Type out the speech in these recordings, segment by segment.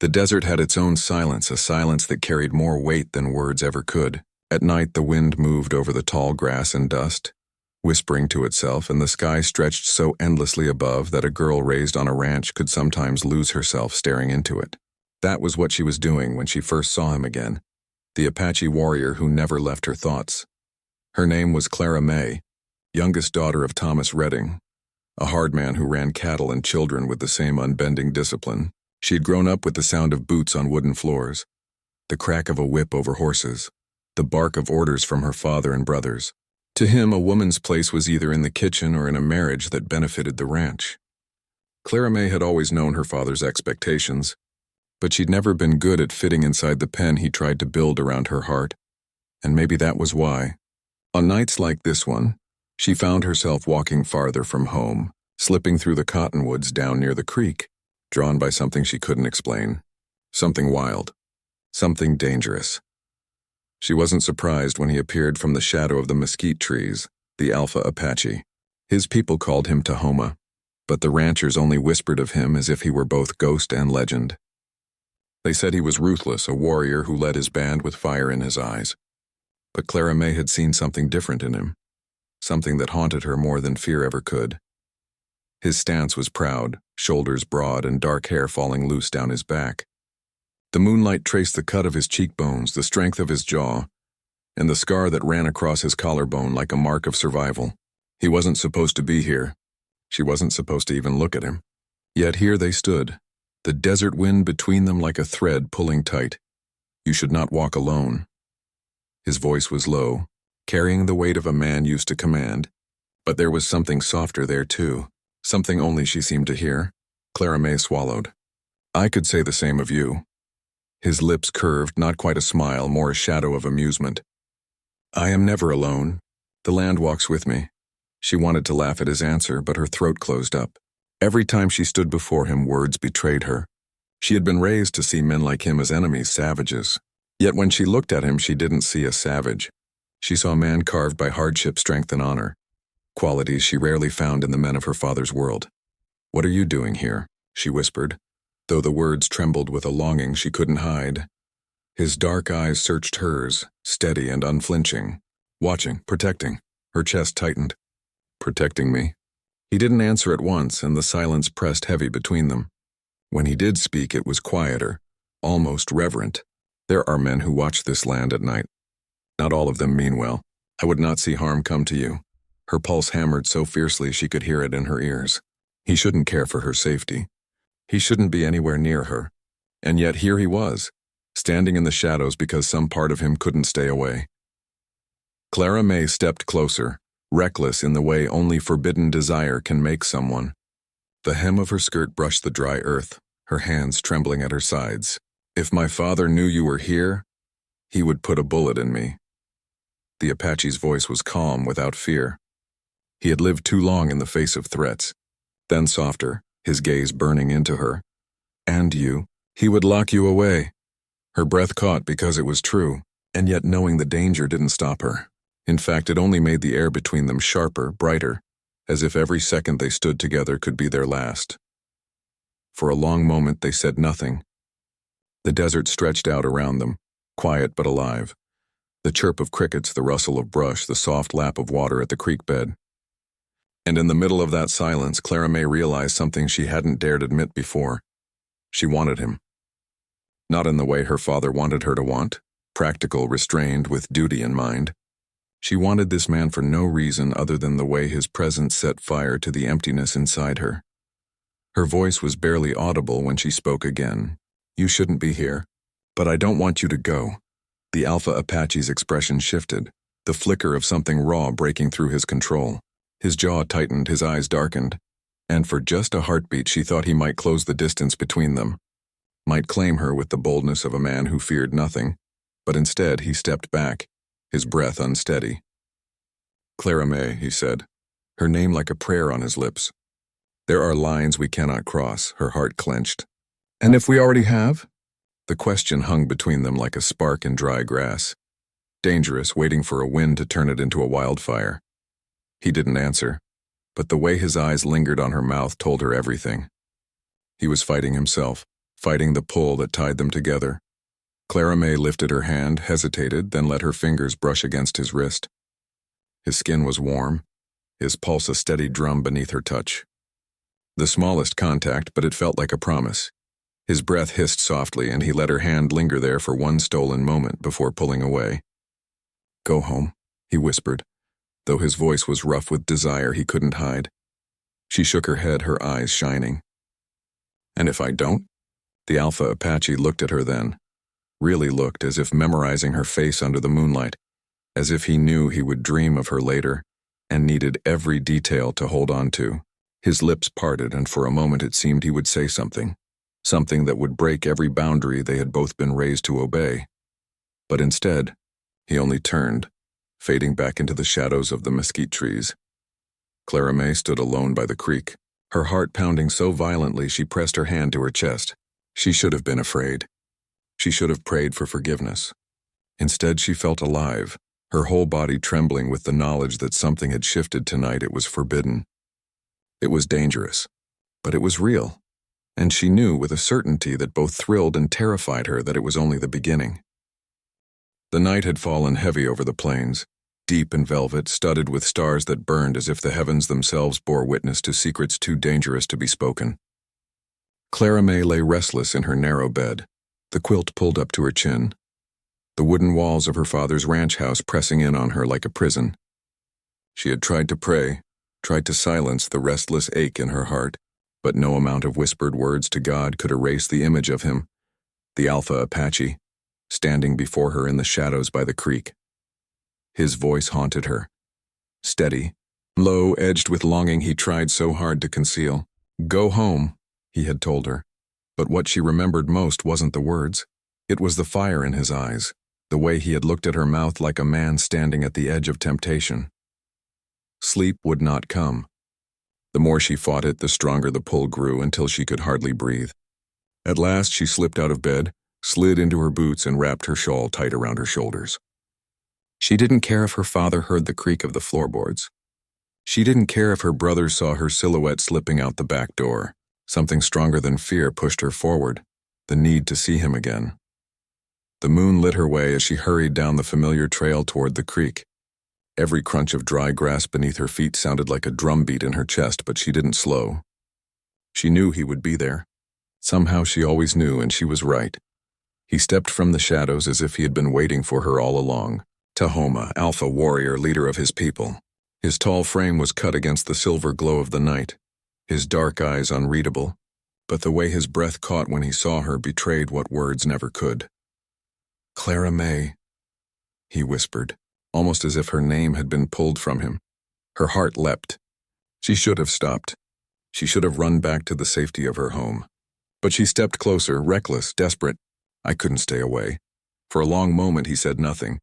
The desert had its own silence, a silence that carried more weight than words ever could. At night, the wind moved over the tall grass and dust, whispering to itself, and the sky stretched so endlessly above that a girl raised on a ranch could sometimes lose herself staring into it. That was what she was doing when she first saw him again, the Apache warrior who never left her thoughts. Her name was Clara May, youngest daughter of Thomas Redding, a hard man who ran cattle and children with the same unbending discipline. She had grown up with the sound of boots on wooden floors, the crack of a whip over horses, the bark of orders from her father and brothers. To him, a woman's place was either in the kitchen or in a marriage that benefited the ranch. Clara May had always known her father's expectations, but she'd never been good at fitting inside the pen he tried to build around her heart, and maybe that was why. On nights like this one, she found herself walking farther from home, slipping through the cottonwoods down near the creek, drawn by something she couldn't explain, something wild, something dangerous. She wasn't surprised when he appeared from the shadow of the mesquite trees, the Alpha Apache. His people called him Tahoma, but the ranchers only whispered of him as if he were both ghost and legend. They said he was ruthless, a warrior who led his band with fire in his eyes. But Clara May had seen something different in him, something that haunted her more than fear ever could. His stance was proud, shoulders broad and dark hair falling loose down his back. The moonlight traced the cut of his cheekbones, the strength of his jaw, and the scar that ran across his collarbone like a mark of survival. He wasn't supposed to be here. She wasn't supposed to even look at him. Yet here they stood, the desert wind between them like a thread pulling tight. You should not walk alone. His voice was low, carrying the weight of a man used to command, but there was something softer there too, something only she seemed to hear. Clara May swallowed. I could say the same of you. His lips curved, not quite a smile, more a shadow of amusement. I am never alone. The land walks with me. She wanted to laugh at his answer, but her throat closed up. Every time she stood before him, words betrayed her. She had been raised to see men like him as enemies, savages. Yet when she looked at him, she didn't see a savage. She saw a man carved by hardship, strength, and honor, qualities she rarely found in the men of her father's world. What are you doing here? She whispered, though the words trembled with a longing she couldn't hide. His dark eyes searched hers, steady and unflinching, watching, protecting. Her chest tightened. Protecting me? He didn't answer at once, and the silence pressed heavy between them. When he did speak, it was quieter, almost reverent. There are men who watch this land at night. Not all of them mean well. I would not see harm come to you. Her pulse hammered so fiercely she could hear it in her ears. He shouldn't care for her safety. He shouldn't be anywhere near her. And yet here he was, standing in the shadows because some part of him couldn't stay away. Clara May stepped closer, reckless in the way only forbidden desire can make someone. The hem of her skirt brushed the dry earth, her hands trembling at her sides. If my father knew you were here, he would put a bullet in me. The Apache's voice was calm, without fear. He had lived too long in the face of threats. Then softer, his gaze burning into her. And you, he would lock you away. Her breath caught because it was true, and yet knowing the danger didn't stop her. In fact, it only made the air between them sharper, brighter, as if every second they stood together could be their last. For a long moment they said nothing. The desert stretched out around them, quiet but alive. The chirp of crickets, the rustle of brush, the soft lap of water at the creek bed. And in the middle of that silence, Clara May realized something she hadn't dared admit before. She wanted him. Not in the way her father wanted her to want, practical, restrained, with duty in mind. She wanted this man for no reason other than the way his presence set fire to the emptiness inside her. Her voice was barely audible when she spoke again. You shouldn't be here, but I don't want you to go. The Alpha Apache's expression shifted, the flicker of something raw breaking through his control. His jaw tightened, his eyes darkened, and for just a heartbeat she thought he might close the distance between them, might claim her with the boldness of a man who feared nothing, but instead he stepped back, his breath unsteady. Clara May, he said, her name like a prayer on his lips. There are lines we cannot cross, her heart clenched. And if we already have? The question hung between them like a spark in dry grass, dangerous, waiting for a wind to turn it into a wildfire. He didn't answer, but the way his eyes lingered on her mouth told her everything. He was fighting himself, fighting the pull that tied them together. Clara May lifted her hand, hesitated, then let her fingers brush against his wrist. His skin was warm, his pulse a steady drum beneath her touch. The smallest contact, but it felt like a promise. His breath hissed softly, and he let her hand linger there for one stolen moment before pulling away. "Go home," he whispered, though his voice was rough with desire he couldn't hide. She shook her head, her eyes shining. "And if I don't?" The Alpha Apache looked at her then, really looked as if memorizing her face under the moonlight, as if he knew he would dream of her later and needed every detail to hold on to. His lips parted, and for a moment it seemed he would say something that would break every boundary they had both been raised to obey. But instead, he only turned, fading back into the shadows of the mesquite trees. Clara May stood alone by the creek, her heart pounding so violently she pressed her hand to her chest. She should have been afraid. She should have prayed for forgiveness. Instead, she felt alive, her whole body trembling with the knowledge that something had shifted tonight. It was forbidden. It was dangerous, but it was real, and she knew with a certainty that both thrilled and terrified her that it was only the beginning. The night had fallen heavy over the plains, deep in velvet, studded with stars that burned as if the heavens themselves bore witness to secrets too dangerous to be spoken. Clara May lay restless in her narrow bed, the quilt pulled up to her chin, the wooden walls of her father's ranch house pressing in on her like a prison. She had tried to pray, tried to silence the restless ache in her heart, but no amount of whispered words to God could erase the image of him, the Alpha Apache, standing before her in the shadows by the creek. His voice haunted her, steady, low, edged with longing he tried so hard to conceal. "Go home," he had told her, but what she remembered most wasn't the words. It was the fire in his eyes, the way he had looked at her mouth like a man standing at the edge of temptation. Sleep would not come. The more she fought it, the stronger the pull grew until she could hardly breathe. At last she slipped out of bed, slid into her boots, and wrapped her shawl tight around her shoulders. She didn't care if her father heard the creak of the floorboards. She didn't care if her brother saw her silhouette slipping out the back door. Something stronger than fear pushed her forward, the need to see him again. The moon lit her way as she hurried down the familiar trail toward the creek. Every crunch of dry grass beneath her feet sounded like a drumbeat in her chest, but she didn't slow. She knew he would be there. Somehow she always knew, and she was right. He stepped from the shadows as if he had been waiting for her all along. Tahoma, alpha warrior, leader of his people. His tall frame was cut against the silver glow of the night, his dark eyes unreadable, but the way his breath caught when he saw her betrayed what words never could. "Clara May," he whispered, almost as if her name had been pulled from him. Her heart leapt. She should have stopped. She should have run back to the safety of her home. But she stepped closer, reckless, desperate. "I couldn't stay away." For a long moment he said nothing.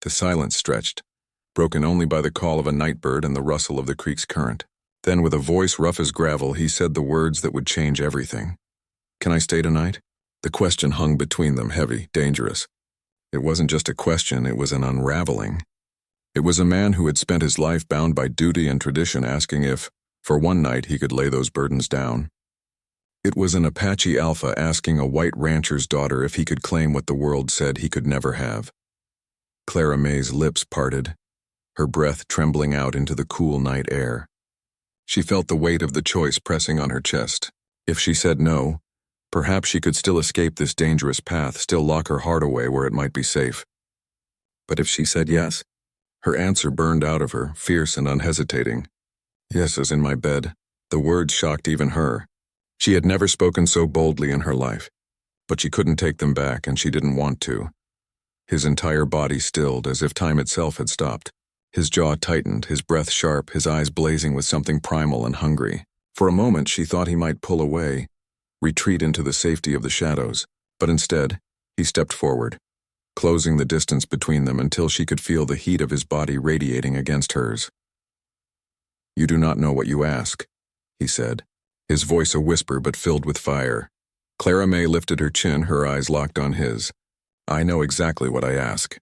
The silence stretched, broken only by the call of a nightbird and the rustle of the creek's current. Then, with a voice rough as gravel, he said the words that would change everything. "Can I stay tonight?" The question hung between them, heavy, dangerous. It wasn't just a question, it was an unraveling. It was a man who had spent his life bound by duty and tradition asking if, for one night, he could lay those burdens down. It was an Apache alpha asking a white rancher's daughter if he could claim what the world said he could never have. Clara May's lips parted, her breath trembling out into the cool night air. She felt the weight of the choice pressing on her chest. If she said no, perhaps she could still escape this dangerous path, still lock her heart away where it might be safe. But if she said yes, her answer burned out of her, fierce and unhesitating. "Yes, as in my bed." The words shocked even her. She had never spoken so boldly in her life, but she couldn't take them back, and she didn't want to. His entire body stilled, as if time itself had stopped. His jaw tightened, his breath sharp, his eyes blazing with something primal and hungry. For a moment she thought he might pull away, retreat into the safety of the shadows, but instead, he stepped forward, closing the distance between them until she could feel the heat of his body radiating against hers. "You do not know what you ask," he said, his voice a whisper but filled with fire. Clara May lifted her chin, her eyes locked on his. "I know exactly what I ask."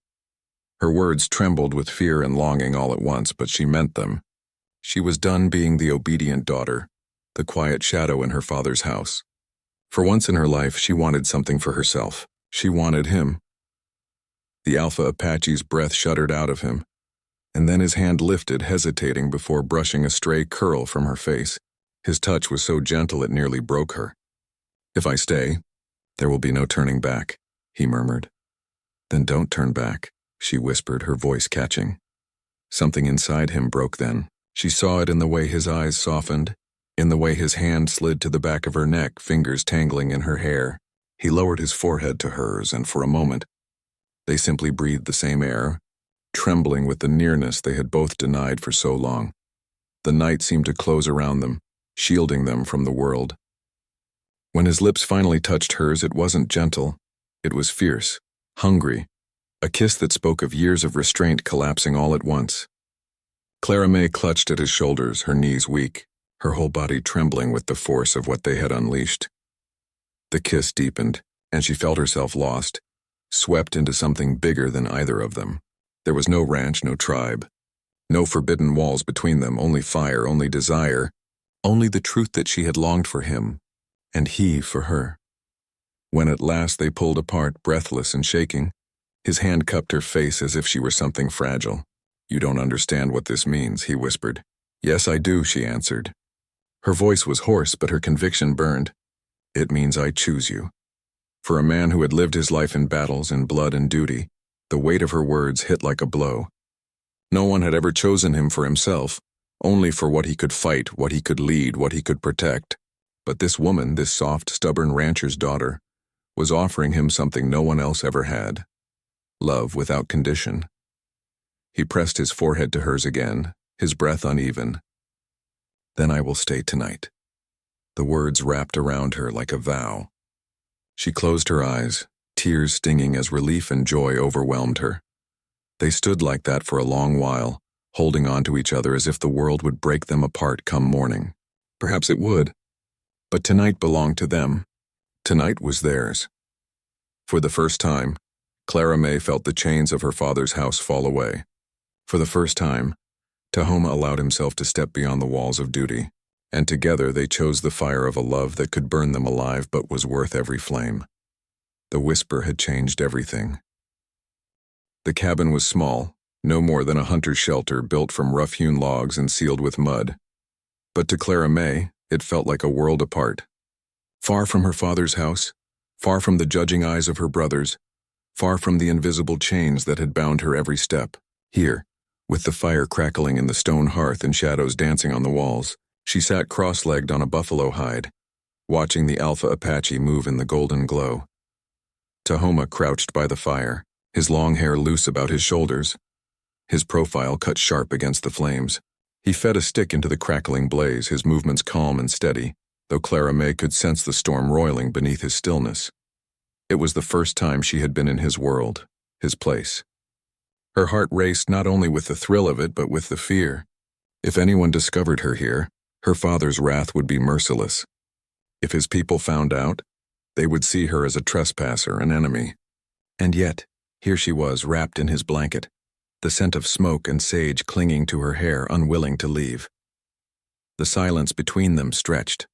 Her words trembled with fear and longing all at once, but she meant them. She was done being the obedient daughter, the quiet shadow in her father's house. For once in her life, she wanted something for herself. She wanted him. The Alpha Apache's breath shuddered out of him, and then his hand lifted, hesitating before brushing a stray curl from her face. His touch was so gentle it nearly broke her. "If I stay, there will be no turning back," he murmured. "Then don't turn back," she whispered, her voice catching. Something inside him broke then. She saw it in the way his eyes softened, in the way his hand slid to the back of her neck, fingers tangling in her hair. He lowered his forehead to hers, and for a moment, they simply breathed the same air, trembling with the nearness they had both denied for so long. The night seemed to close around them, shielding them from the world. When his lips finally touched hers, it wasn't gentle. It was fierce, hungry, a kiss that spoke of years of restraint collapsing all at once. Clara May clutched at his shoulders, her knees weak, her whole body trembling with the force of what they had unleashed. The kiss deepened, and she felt herself lost, swept into something bigger than either of them. There was no ranch, no tribe, no forbidden walls between them, only fire, only desire, only the truth that she had longed for him, and he for her. When at last they pulled apart, breathless and shaking, his hand cupped her face as if she were something fragile. "You don't understand what this means," he whispered. "Yes, I do," she answered. Her voice was hoarse, but her conviction burned. "It means I choose you." For a man who had lived his life in battles, in blood and duty, the weight of her words hit like a blow. No one had ever chosen him for himself, only for what he could fight, what he could lead, what he could protect. But this woman, this soft, stubborn rancher's daughter, was offering him something no one else ever had. Love without condition. He pressed his forehead to hers again, his breath uneven. "Then I will stay tonight." The words wrapped around her like a vow. She closed her eyes, tears stinging as relief and joy overwhelmed her. They stood like that for a long while, holding on to each other as if the world would break them apart come morning. Perhaps it would. But tonight belonged to them. Tonight was theirs. For the first time, Clara May felt the chains of her father's house fall away. For the first time, Tahoma allowed himself to step beyond the walls of duty, and together they chose the fire of a love that could burn them alive but was worth every flame. The whisper had changed everything. The cabin was small, no more than a hunter's shelter built from rough-hewn logs and sealed with mud. But to Clara May, it felt like a world apart. Far from her father's house, far from the judging eyes of her brothers, far from the invisible chains that had bound her every step. Here, with the fire crackling in the stone hearth and shadows dancing on the walls, she sat cross-legged on a buffalo hide, watching the Alpha Apache move in the golden glow. Tahoma crouched by the fire, his long hair loose about his shoulders, his profile cut sharp against the flames. He fed a stick into the crackling blaze, his movements calm and steady, though Clara May could sense the storm roiling beneath his stillness. It was the first time she had been in his world, his place. Her heart raced not only with the thrill of it, but with the fear. If anyone discovered her here, her father's wrath would be merciless. If his people found out, they would see her as a trespasser, an enemy. And yet, here she was, wrapped in his blanket, the scent of smoke and sage clinging to her hair, unwilling to leave. The silence between them stretched.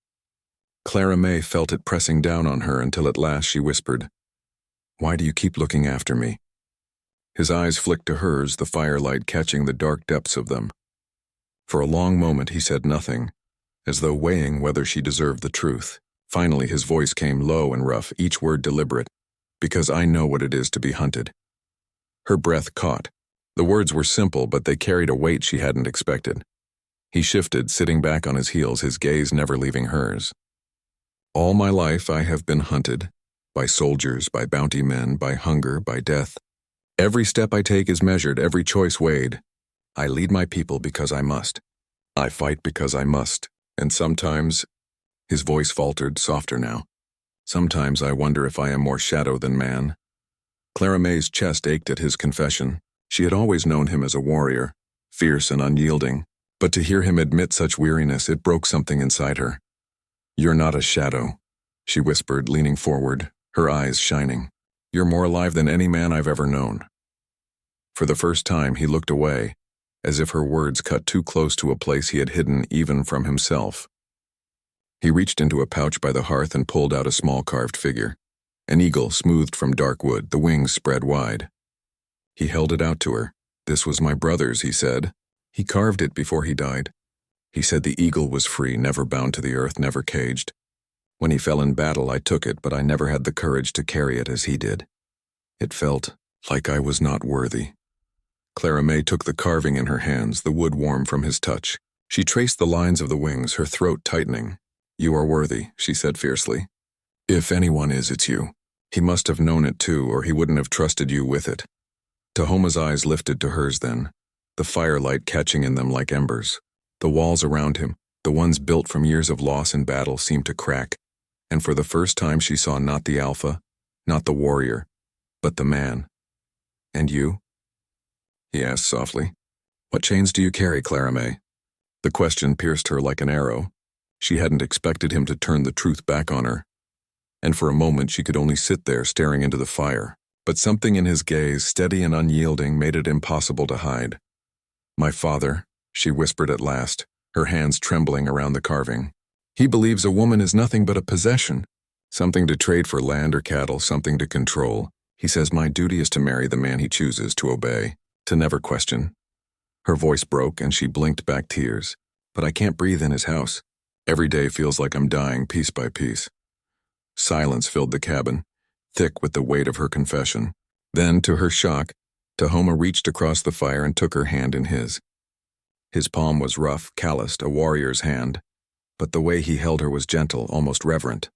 Clara May felt it pressing down on her until at last she whispered, "Why do you keep looking after me?" His eyes flicked to hers, the firelight catching the dark depths of them. For a long moment he said nothing, as though weighing whether she deserved the truth. Finally his voice came low and rough, each word deliberate, "Because I know what it is to be hunted." Her breath caught. The words were simple, but they carried a weight she hadn't expected. He shifted, sitting back on his heels, his gaze never leaving hers. "All my life I have been hunted, by soldiers, by bounty men, by hunger, by death. Every step I take is measured, every choice weighed. I lead my people because I must. I fight because I must, and sometimes," his voice faltered, softer now, "sometimes I wonder if I am more shadow than man." Clara May's chest ached at his confession. She had always known him as a warrior, fierce and unyielding, but to hear him admit such weariness, it broke something inside her. "You're not a shadow," she whispered, leaning forward, her eyes shining. "You're more alive than any man I've ever known." For the first time he looked away, as if her words cut too close to a place he had hidden even from himself. He reached into a pouch by the hearth and pulled out a small carved figure. An eagle smoothed from dark wood, the wings spread wide. He held it out to her. "This was my brother's," he said. "He carved it before he died. He said the eagle was free, never bound to the earth, never caged. When he fell in battle, I took it, but I never had the courage to carry it as he did. It felt like I was not worthy." Clara May took the carving in her hands, the wood warm from his touch. She traced the lines of the wings, her throat tightening. "You are worthy," she said fiercely. "If anyone is, it's you. He must have known it too, or he wouldn't have trusted you with it." Tahoma's eyes lifted to hers then, the firelight catching in them like embers. The walls around him, the ones built from years of loss in battle, seemed to crack, and for the first time she saw not the alpha, not the warrior, but the man. "And you?" he asked softly. "What chains do you carry, Clara May?" The question pierced her like an arrow. She hadn't expected him to turn the truth back on her, and for a moment she could only sit there staring into the fire. But something in his gaze, steady and unyielding, made it impossible to hide. "My father," she whispered at last, her hands trembling around the carving. "He believes a woman is nothing but a possession, something to trade for land or cattle, something to control. He says my duty is to marry the man he chooses, to obey, to never question." Her voice broke and she blinked back tears. "But I can't breathe in his house. Every day feels like I'm dying piece by piece." Silence filled the cabin, thick with the weight of her confession. Then, to her shock, Tahoma reached across the fire and took her hand in his. His palm was rough, calloused, a warrior's hand, but the way he held her was gentle, almost reverent.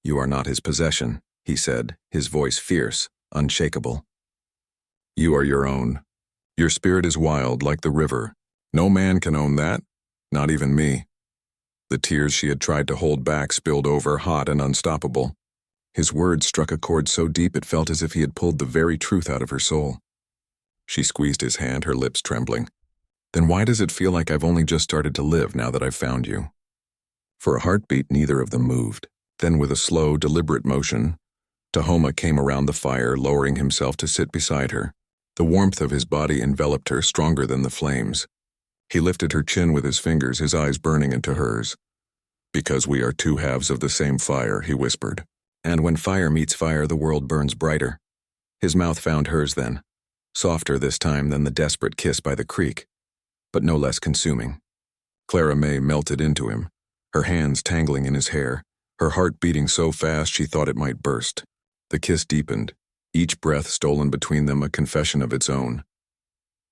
"You are not his possession," he said, his voice fierce, unshakable. "You are your own. Your spirit is wild, like the river. No man can own that, not even me." The tears she had tried to hold back spilled over, hot and unstoppable. His words struck a chord so deep it felt as if he had pulled the very truth out of her soul. She squeezed his hand, her lips trembling. "Then why does it feel like I've only just started to live now that I've found you?" For a heartbeat, neither of them moved. Then, with a slow, deliberate motion, Tahoma came around the fire, lowering himself to sit beside her. The warmth of his body enveloped her, stronger than the flames. He lifted her chin with his fingers, his eyes burning into hers. "Because we are two halves of the same fire," he whispered. "And when fire meets fire, the world burns brighter." His mouth found hers then, softer this time than the desperate kiss by the creek, but no less consuming. Clara May melted into him, her hands tangling in his hair, her heart beating so fast she thought it might burst. The kiss deepened, each breath stolen between them a confession of its own.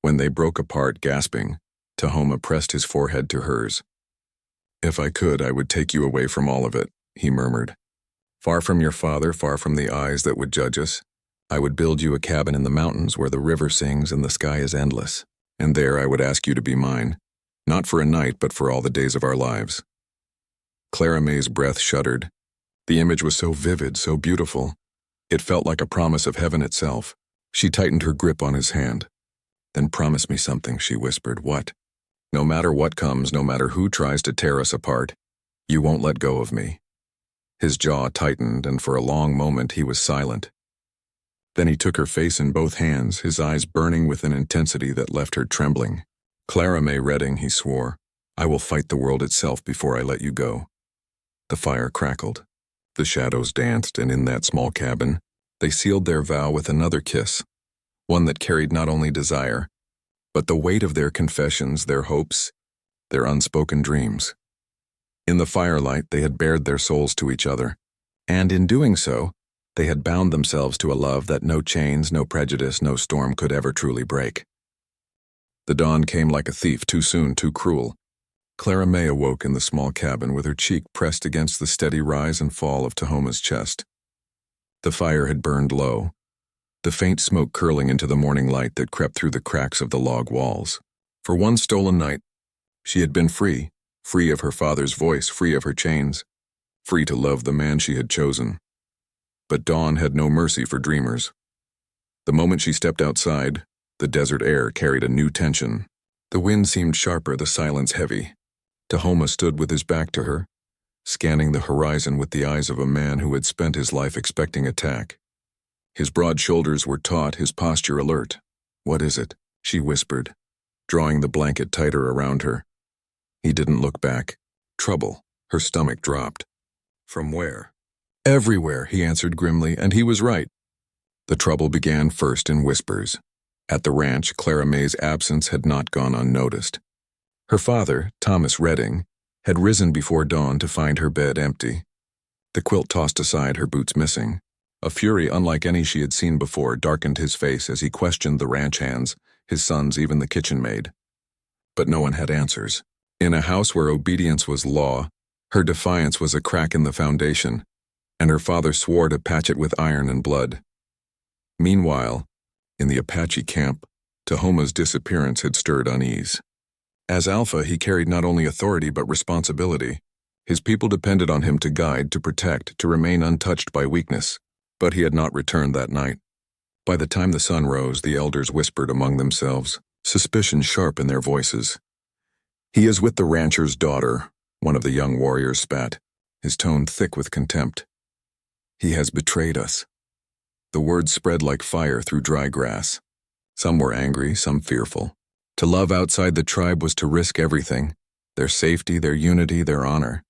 When they broke apart, gasping, Tahoma pressed his forehead to hers. "If I could, I would take you away from all of it," he murmured. "Far from your father, far from the eyes that would judge us. I would build you a cabin in the mountains where the river sings and the sky is endless. And there I would ask you to be mine, not for a night, but for all the days of our lives." Clara May's breath shuddered. The image was so vivid, so beautiful. It felt like a promise of heaven itself. She tightened her grip on his hand. "Then promise me something," she whispered. "What? No matter what comes, no matter who tries to tear us apart, you won't let go of me." His jaw tightened, and for a long moment he was silent. Then he took her face in both hands, his eyes burning with an intensity that left her trembling. "Clara May Redding," he swore, "I will fight the world itself before I let you go." The fire crackled. The shadows danced, and in that small cabin, they sealed their vow with another kiss, one that carried not only desire, but the weight of their confessions, their hopes, their unspoken dreams. In the firelight, they had bared their souls to each other, and in doing so, they had bound themselves to a love that no chains, no prejudice, no storm could ever truly break. The dawn came like a thief, too soon, too cruel. Clara May awoke in the small cabin with her cheek pressed against the steady rise and fall of Tahoma's chest. The fire had burned low, the faint smoke curling into the morning light that crept through the cracks of the log walls. For one stolen night, she had been free, free of her father's voice, free of her chains, free to love the man she had chosen. But dawn had no mercy for dreamers. The moment she stepped outside, the desert air carried a new tension. The wind seemed sharper, the silence heavy. Tahoma stood with his back to her, scanning the horizon with the eyes of a man who had spent his life expecting attack. His broad shoulders were taut, his posture alert. "What is it?" she whispered, drawing the blanket tighter around her. He didn't look back. "Trouble," Her stomach dropped. From where? Everywhere, he answered grimly, and he was right. The trouble began first in whispers. At the ranch, Clara May's absence had not gone unnoticed. Her father, Thomas Redding, had risen before dawn to find her bed empty. The quilt tossed aside, her boots missing. A fury unlike any she had seen before darkened his face as he questioned the ranch hands, his sons, even the kitchen maid. But no one had answers. In a house where obedience was law, her defiance was a crack in the foundation, and her father swore to patch it with iron and blood. Meanwhile, in the Apache camp, Tahoma's disappearance had stirred unease. As Alpha, he carried not only authority but responsibility. His people depended on him to guide, to protect, to remain untouched by weakness. But he had not returned that night. By the time the sun rose, the elders whispered among themselves, suspicion sharp in their voices. "He is with the rancher's daughter," one of the young warriors spat, his tone thick with contempt. "He has betrayed us." The words spread like fire through dry grass. Some were angry, some fearful. To love outside the tribe was to risk everything, their safety, their unity, their honor.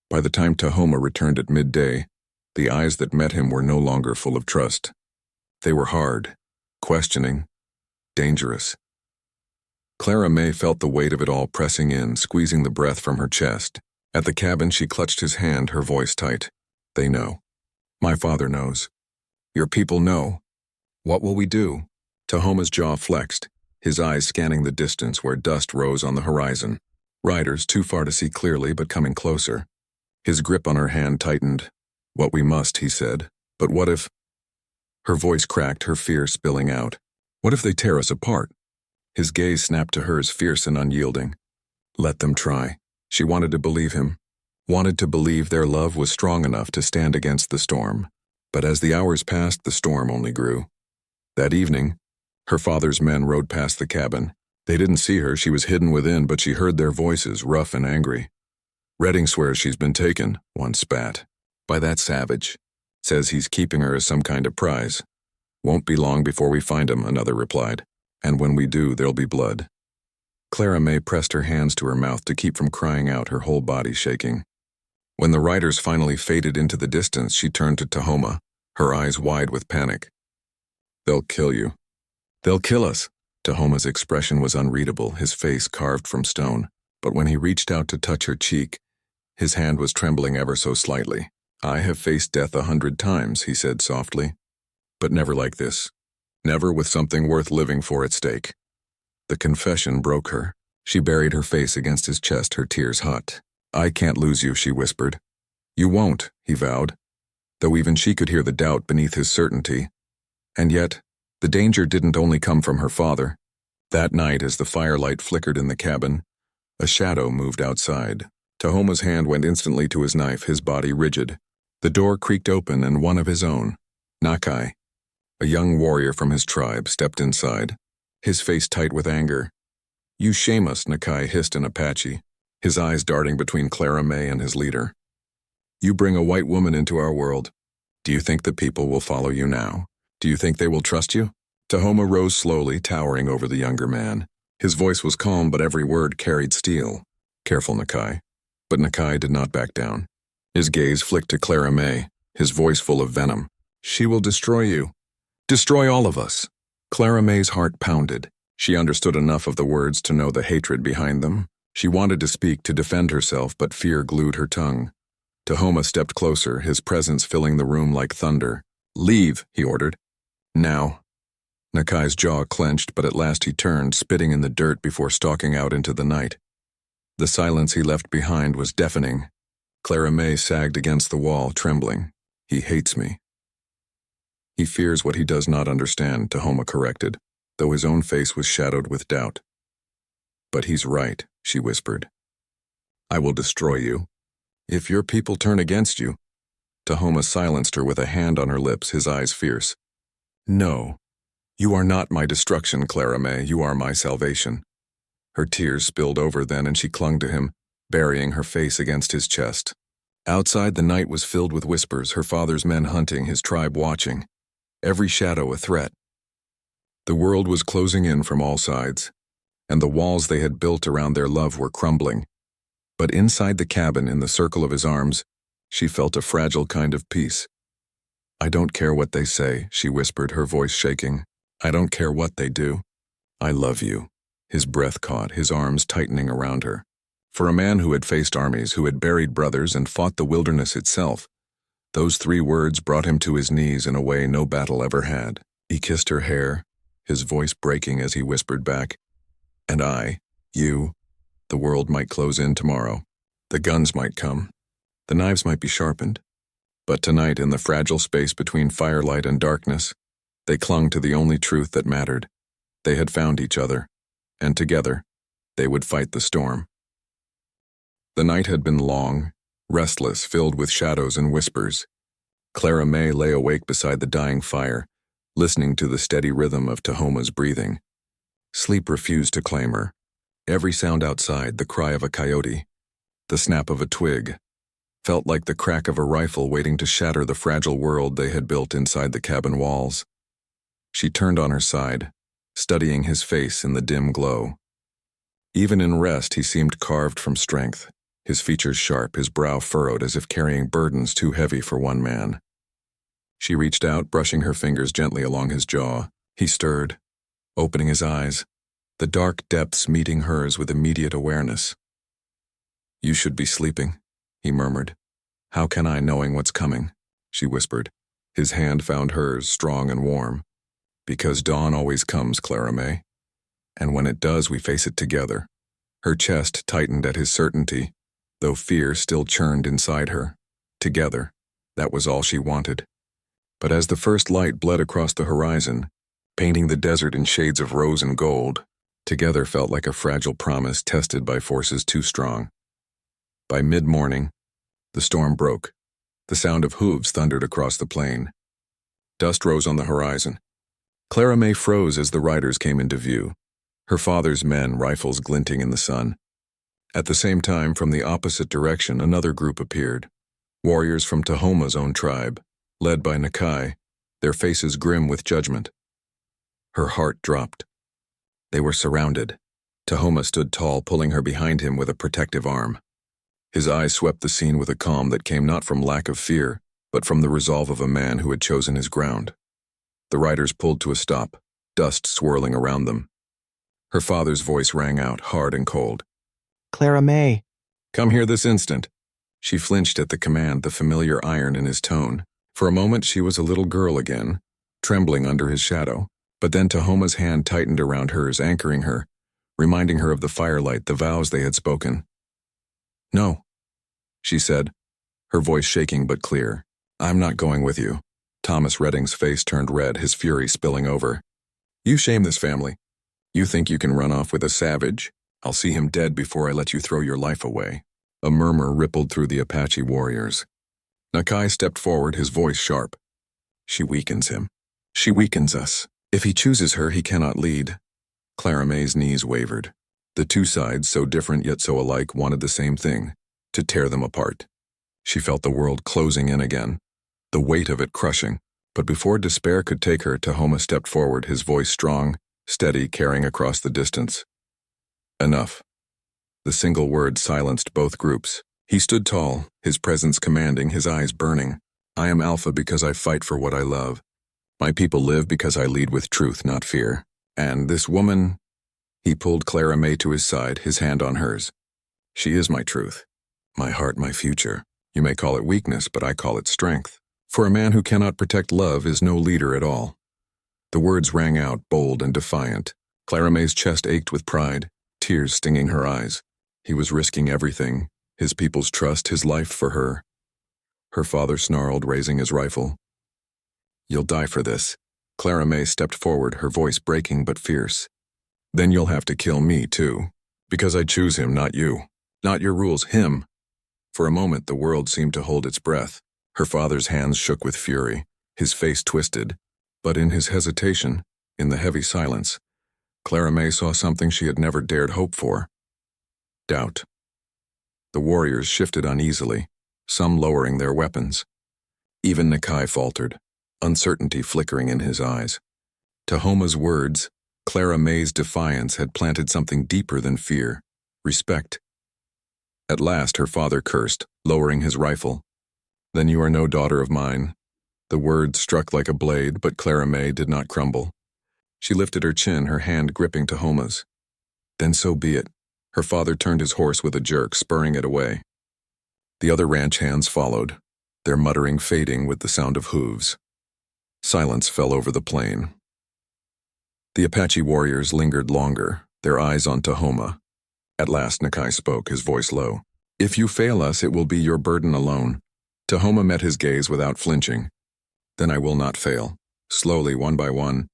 By the time Tahoma returned at midday, the eyes that met him were no longer full of trust. They were hard, questioning, dangerous. Clara May felt the weight of it all pressing in, squeezing the breath from her chest. At the cabin, she clutched his hand, her voice tight. "They know. My father knows. Your people know. What will we do?" Tahoma's jaw flexed, his eyes scanning the distance where dust rose on the horizon. Riders too far to see clearly, but coming closer. His grip on her hand tightened. "What we must," he said. "But what if—" Her voice cracked, her fear spilling out. "What if they tear us apart?" His gaze snapped to hers, fierce and unyielding. Let them try. She wanted to believe him. Wanted to believe their love was strong enough to stand against the storm. But as the hours passed, the storm only grew. That evening, her father's men rode past the cabin. They didn't see her, she was hidden within, but she heard their voices, rough and angry. "Redding swears she's been taken," one spat. "By that savage. Says he's keeping her as some kind of prize. Won't be long before we find him," another replied. "And when we do, there'll be blood." Clara May pressed her hands to her mouth to keep from crying out, her whole body shaking. When the riders finally faded into the distance, she turned to Tahoma, her eyes wide with panic. "They'll kill you. They'll kill us." Tahoma's expression was unreadable, his face carved from stone. But when he reached out to touch her cheek, his hand was trembling ever so slightly. "I have faced death 100 times," he said softly. "But never like this. Never with something worth living for at stake." The confession broke her. She buried her face against his chest, her tears hot. "I can't lose you," she whispered. "You won't," he vowed, though even she could hear the doubt beneath his certainty. And yet, the danger didn't only come from her father. That night, as the firelight flickered in the cabin, a shadow moved outside. Tahoma's hand went instantly to his knife, his body rigid. The door creaked open and one of his own, Nakai, a young warrior from his tribe, stepped inside, his face tight with anger. "You shame us," Nakai hissed in Apache, his eyes darting between Clara May and his leader. "You bring a white woman into our world. Do you think the people will follow you now? Do you think they will trust you?" Tahoma rose slowly, towering over the younger man. His voice was calm, but every word carried steel. "Careful, Nakai." But Nakai did not back down. His gaze flicked to Clara May, his voice full of venom. "She will destroy you. Destroy all of us." Clara May's heart pounded. She understood enough of the words to know the hatred behind them. She wanted to speak, to defend herself, but fear glued her tongue. Tahoma stepped closer, his presence filling the room like thunder. "Leave," he ordered. "Now." Nakai's jaw clenched, but at last he turned, spitting in the dirt before stalking out into the night. The silence he left behind was deafening. Clara May sagged against the wall, trembling. "He hates me." "He fears what he does not understand," Tahoma corrected, though his own face was shadowed with doubt. "But he's right," she whispered. "I will destroy you. If your people turn against you." Tahoma silenced her with a hand on her lips, his eyes fierce. "No. You are not my destruction, Clara May. You are my salvation." Her tears spilled over then, and she clung to him, burying her face against his chest. Outside, the night was filled with whispers, her father's men hunting, his tribe watching. Every shadow a threat. The world was closing in from all sides, and the walls they had built around their love were crumbling. But inside the cabin, in the circle of his arms, she felt a fragile kind of peace. "I don't care what they say," she whispered, her voice shaking. "I don't care what they do. I love you." His breath caught, his arms tightening around her. For a man who had faced armies, who had buried brothers and fought the wilderness itself, those 3 words brought him to his knees in a way no battle ever had. He kissed her hair, his voice breaking as he whispered back, "And you, the world might close in tomorrow. The guns might come. The knives might be sharpened. But tonight, in the fragile space between firelight and darkness, they clung to the only truth that mattered. They had found each other, and together, they would fight the storm." The night had been long, restless, filled with shadows and whispers. Clara May lay awake beside the dying fire, listening to the steady rhythm of Tahoma's breathing. Sleep refused to claim her. Every sound outside, the cry of a coyote, the snap of a twig, felt like the crack of a rifle waiting to shatter the fragile world they had built inside the cabin walls. She turned on her side, studying his face in the dim glow. Even in rest, he seemed carved from strength, his features sharp, his brow furrowed as if carrying burdens too heavy for one man. She reached out, brushing her fingers gently along his jaw. He stirred, opening his eyes, the dark depths meeting hers with immediate awareness. "You should be sleeping," he murmured. "How can I, knowing what's coming?" she whispered. His hand found hers, strong and warm. "Because dawn always comes, Clara May. And when it does, we face it together." Her chest tightened at his certainty, though fear still churned inside her. Together, that was all she wanted. But as the first light bled across the horizon, painting the desert in shades of rose and gold, together felt like a fragile promise tested by forces too strong. By mid-morning, the storm broke. The sound of hooves thundered across the plain. Dust rose on the horizon. Clara May froze as the riders came into view, her father's men, rifles glinting in the sun. At the same time, from the opposite direction, another group appeared. Warriors from Tahoma's own tribe, led by Nakai, their faces grim with judgment. Her heart dropped. They were surrounded. Tahoma stood tall, pulling her behind him with a protective arm. His eyes swept the scene with a calm that came not from lack of fear, but from the resolve of a man who had chosen his ground. The riders pulled to a stop, dust swirling around them. Her father's voice rang out, hard and cold. "Clara May." "Come here this instant." She flinched at the command, the familiar iron in his tone. For a moment she was a little girl again, trembling under his shadow. But then Tahoma's hand tightened around hers, anchoring her, reminding her of the firelight, the vows they had spoken. "No," she said, her voice shaking but clear. "I'm not going with you." Thomas Redding's face turned red, his fury spilling over. "You shame this family. You think you can run off with a savage? I'll see him dead before I let you throw your life away." A murmur rippled through the Apache warriors. Nakai stepped forward, his voice sharp. "She weakens him. She weakens us. If he chooses her, he cannot lead." Clara May's knees wavered. The two sides, so different yet so alike, wanted the same thing, to tear them apart. She felt the world closing in again, the weight of it crushing. But before despair could take her, Tahoma stepped forward, his voice strong, steady, carrying across the distance. "Enough." The single word silenced both groups. He stood tall, his presence commanding, his eyes burning. "I am Alpha because I fight for what I love. My people live because I lead with truth, not fear. And this woman..." He pulled Clara May to his side, his hand on hers. "She is my truth. My heart, my future. You may call it weakness, but I call it strength. For a man who cannot protect love is no leader at all." The words rang out, bold and defiant. Clara May's chest ached with pride, tears stinging her eyes. He was risking everything, his people's trust, his life for her. Her father snarled, raising his rifle. "You'll die for this." Clara May stepped forward, her voice breaking but fierce. "Then you'll have to kill me, too. Because I choose him, not you. Not your rules, him." For a moment, the world seemed to hold its breath. Her father's hands shook with fury, his face twisted. But in his hesitation, in the heavy silence, Clara May saw something she had never dared hope for. Doubt. The warriors shifted uneasily, some lowering their weapons. Even Nakai faltered, uncertainty flickering in his eyes. Tahoma's words, Clara May's defiance, had planted something deeper than fear, respect. At last her father cursed, lowering his rifle. "Then you are no daughter of mine." The word struck like a blade, but Clara May did not crumble. She lifted her chin, her hand gripping Tahoma's. "Then so be it." Her father turned his horse with a jerk, spurring it away. The other ranch hands followed, their muttering fading with the sound of hooves. Silence fell over the plain. The Apache warriors lingered longer, their eyes on Tahoma. At last Nakai spoke, his voice low. "If you fail us, it will be your burden alone." Tahoma met his gaze without flinching. "Then I will not fail." Slowly, one by one,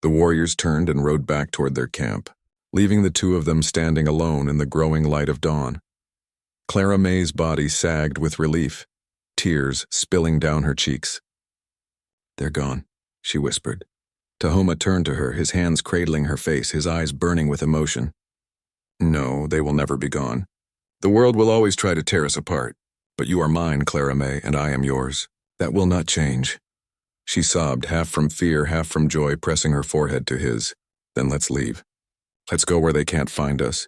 the warriors turned and rode back toward their camp, leaving the two of them standing alone in the growing light of dawn. Clara May's body sagged with relief, tears spilling down her cheeks. "They're gone," she whispered. Tahoma turned to her, his hands cradling her face, his eyes burning with emotion. "No, they will never be gone. The world will always try to tear us apart. But you are mine, Clara May, and I am yours. That will not change." She sobbed, half from fear, half from joy, pressing her forehead to his. "Then let's leave. Let's go where they can't find us."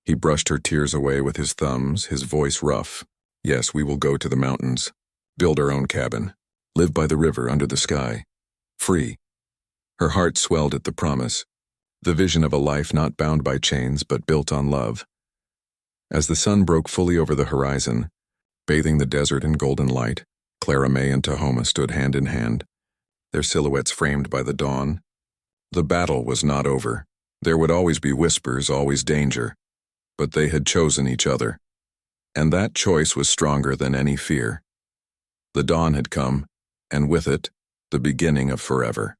He brushed her tears away with his thumbs, his voice rough. "Yes, we will go to the mountains, build our own cabin, live by the river under the sky, free." Her heart swelled at the promise, the vision of a life not bound by chains but built on love. As the sun broke fully over the horizon, bathing the desert in golden light, Clara May and Tahoma stood hand in hand, their silhouettes framed by the dawn. The battle was not over. There would always be whispers, always danger, but they had chosen each other, and that choice was stronger than any fear. The dawn had come, and with it, the beginning of forever.